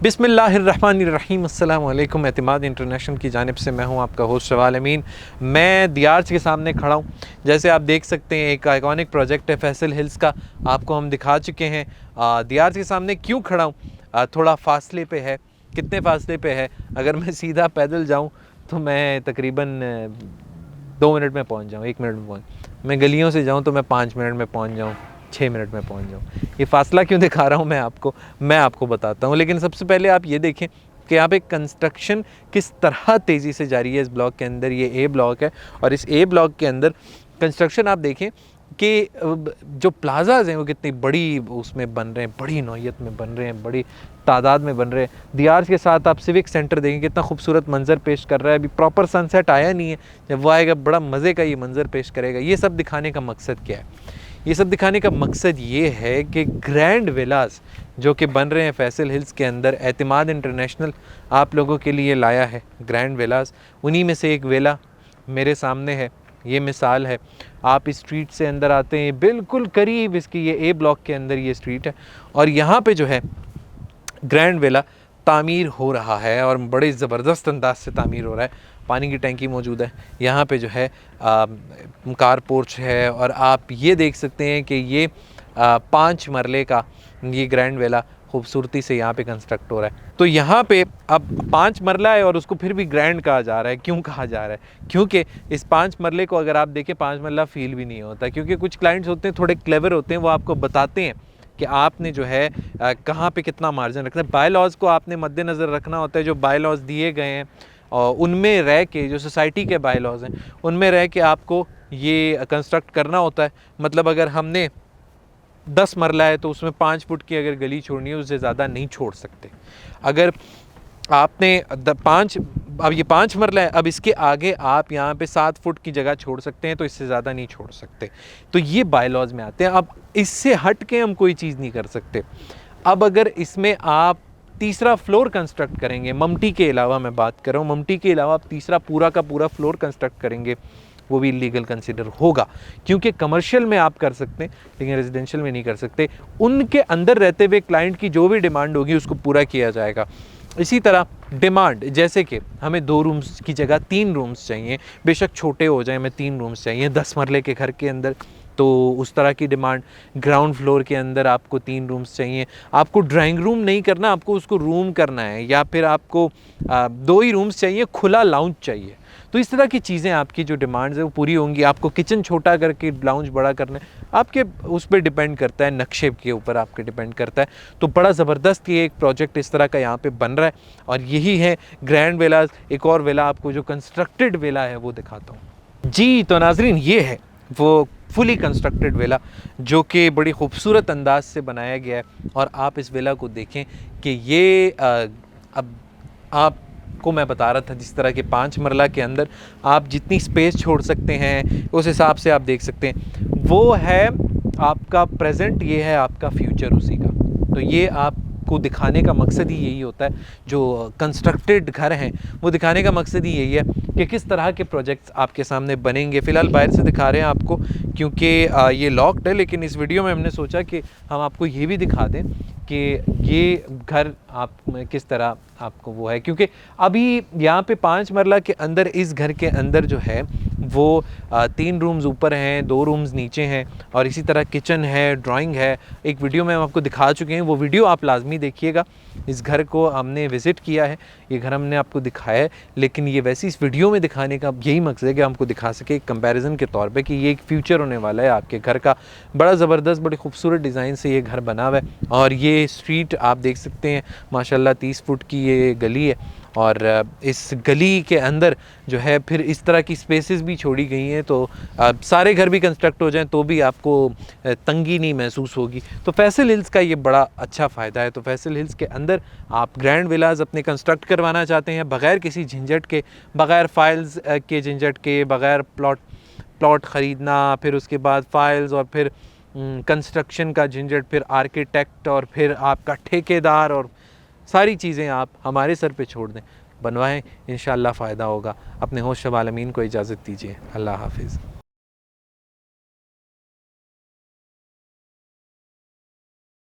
बिस्मिल्लाहिर्रहमानिर्रहीम अस्सलाम वालेकुम। एतमाद इंटरनेशनल की जानिब से मैं हूं आपका होस्ट शवाल अमीन। मैं दियार्स के सामने खड़ा हूं। जैसे आप देख सकते हैं एक आइकॉनिक प्रोजेक्ट है फैसल हिल्स का, आपको हम दिखा चुके हैं। दियार्स के सामने क्यों खड़ा हूं, थोड़ा फासले पे है। कितने फासले पे है, अगर मैं सीधा पैदल जाऊँ तो मैं तकरीबन 2 मिनट में पहुँच जाऊँ, 1 मिनट में पहुँच। मैं गलियों से जाऊँ तो मैं 5 मिनट में पहुँच जाऊँ, 6 मिनट में पहुंच जाऊँ। ये फासला क्यों दिखा रहा हूँ मैं आपको बताता हूँ। लेकिन सबसे पहले आप ये देखें कि यहाँ पे कंस्ट्रक्शन किस तरह तेज़ी से जारी है इस ब्लॉक के अंदर। ये ए ब्लॉक है और इस ए ब्लॉक के अंदर कंस्ट्रक्शन आप देखें कि जो प्लाजाज हैं वो कितनी बड़ी उसमें बन रहे हैं, बड़ी नौयत में बन रहे हैं, बड़ी तादाद में बन रहे हैं। दियार्स के साथ आप सिविक सेंटर देखें कितना खूबसूरत मंजर पेश कर रहा है। अभी प्रॉपर सनसेट आया नहीं है, जब वो आएगा बड़ा मज़े का ये मंजर पेश करेगा। ये सब दिखाने का मकसद क्या है? ये सब दिखाने का मकसद ये है कि ग्रैंड विलास जो कि बन रहे हैं फैसल हिल्स के अंदर, एतमाद इंटरनेशनल आप लोगों के लिए लाया है ग्रैंड विलास। उन्हीं में से एक विला मेरे सामने है। ये मिसाल है, आप इस स्ट्रीट से अंदर आते हैं, बिल्कुल करीब इसकी ये ए ब्लॉक के अंदर ये स्ट्रीट है और यहाँ पे जो है ग्रैंड विला तामीर हो रहा है और बड़े ज़बरदस्त अंदाज से तामीर हो रहा है। पानी की टैंकी मौजूद है यहाँ पे, जो है कार पोर्च है और आप ये देख सकते हैं कि ये 5 मरले का ये ग्रैंड विला खूबसूरती से यहाँ पे कंस्ट्रक्ट हो रहा है। तो यहाँ पे अब 5 मरला है और उसको फिर भी ग्रैंड कहा जा रहा है। क्यों कहा जा रहा है? क्योंकि इस 5 मरले को अगर आप देखें 5 मरला फील भी नहीं होता, क्योंकि कुछ क्लाइंट्स होते हैं थोड़े क्लेवर होते हैं, वो आपको बताते हैं कि आपने जो है कहाँ पे कितना मार्जिन रखना है। बाय लॉज को आपने मद्देनज़र रखना होता है। जो बाय लॉज दिए गए हैं और उनमें रह के, जो सोसाइटी के बाय लॉज हैं उनमें रह के आपको ये कंस्ट्रक्ट करना होता है। मतलब अगर हमने 10 मरला है तो उसमें 5 फुट की अगर गली छोड़नी है, उससे ज़्यादा नहीं छोड़ सकते। अगर आपने 5, अब ये 5 मरला है, अब इसके आगे आप यहाँ पे 7 फुट की जगह छोड़ सकते हैं, तो इससे ज़्यादा नहीं छोड़ सकते। तो ये बाय लॉज में आते हैं। अब इससे हट के हम कोई चीज़ नहीं कर सकते। अब अगर इसमें आप तीसरा फ्लोर कंस्ट्रक्ट करेंगे, ममटी के अलावा मैं बात कर रहा हूँ, ममटी के अलावा आप तीसरा पूरा का पूरा फ्लोर कंस्ट्रक्ट करेंगे, वो भी इलीगल कंसिडर होगा। क्योंकि कमर्शियल में आप कर सकते हैं लेकिन रेजिडेंशियल में नहीं कर सकते। उनके अंदर रहते हुए क्लाइंट की जो भी डिमांड होगी उसको पूरा किया जाएगा। इसी तरह डिमांड, जैसे कि हमें 2 रूम्स की जगह 3 रूम्स चाहिए, बेशक छोटे हो जाए, हमें 3 रूम्स चाहिए 10 मरले के घर के अंदर, तो उस तरह की डिमांड। ग्राउंड फ्लोर के अंदर आपको 3 रूम्स चाहिए, आपको ड्राइंग रूम नहीं करना, आपको उसको रूम करना है, या फिर आपको 2 ही रूम्स चाहिए, खुला लाउंज चाहिए। तो इस तरह की चीज़ें आपकी जो डिमांड्स है वो पूरी होंगी। आपको किचन छोटा करके लाउंज बड़ा करना है, आपके उस पर डिपेंड करता है, नक्शे के ऊपर आपके डिपेंड करता है। तो बड़ा ज़बरदस्त ये एक प्रोजेक्ट इस तरह का यहाँ पे बन रहा है और यही है ग्रैंड विलास। एक और विला आपको जो कंस्ट्रक्टेड विला है वो दिखाता हूँ जी। तो नाजरीन, ये है वो फुली कंस्ट्रक्टेड विला जो कि बड़ी खूबसूरत अंदाज से बनाया गया है। और आप इस विला को देखें कि ये अब आपको मैं बता रहा था, जिस तरह के 5 मरला के अंदर आप जितनी स्पेस छोड़ सकते हैं उस हिसाब से आप देख सकते हैं। वो है आपका प्रेजेंट, ये है आपका फ्यूचर उसी का। तो ये आपको दिखाने का मकसद ही यही होता है, जो कंस्ट्रक्टेड घर हैं वो दिखाने का मकसद ही यही है कि किस तरह के प्रोजेक्ट्स आपके सामने बनेंगे। फ़िलहाल बाहर से दिखा रहे हैं आपको क्योंकि ये लॉक्ड है, लेकिन इस वीडियो में हमने सोचा कि हम आपको ये भी दिखा दें कि ये घर आप किस तरह आपको वो है। क्योंकि अभी यहाँ पे 5 मरला के अंदर, इस घर के अंदर जो है वो 3 रूम्स ऊपर हैं, 2 रूम्स नीचे हैं और इसी तरह किचन है, ड्राइंग है। एक वीडियो में हम आपको दिखा चुके हैं, वो वीडियो आप लाजमी देखिएगा। इस घर को हमने विज़िट किया है, ये घर हमने आपको दिखाया है, लेकिन ये वैसे इस वीडियो में दिखाने का यही मकसद है कि हमको दिखा सके कंपैरिजन के तौर पे कि ये एक फ्यूचर होने वाला है आपके घर का। बड़ा ज़बरदस्त, बड़ी खूबसूरत डिज़ाइन से ये घर बना हुआ है और ये स्ट्रीट आप देख सकते हैं माशाल्लाह 30 फुट की ये गली है और इस गली के अंदर जो है फिर इस तरह की स्पेसेस भी छोड़ी गई हैं। तो सारे घर भी कंस्ट्रक्ट हो जाएं तो भी आपको तंगी नहीं महसूस होगी। तो फैसल हिल्स का ये बड़ा अच्छा फ़ायदा है। तो फैसल हिल्स के अंदर आप ग्रैंड विलाज अपने कंस्ट्रक्ट करवाना चाहते हैं बग़ैर किसी झंझट के, बग़ैर फाइल्स के झंझट के, बग़ैर प्लॉट ख़रीदना, फिर उसके बाद फाइल्स और फिर कंस्ट्रक्शन का झंझट, फिर आर्किटेक्ट और फिर आपका ठेकेदार और सारी चीज़ें आप हमारे सर पे छोड़ दें, बनवाएं, इंशाअल्लाह फ़ायदा होगा। अपने होस्ट शवाल अमीन को इजाज़त दीजिए। अल्लाह हाफिज़।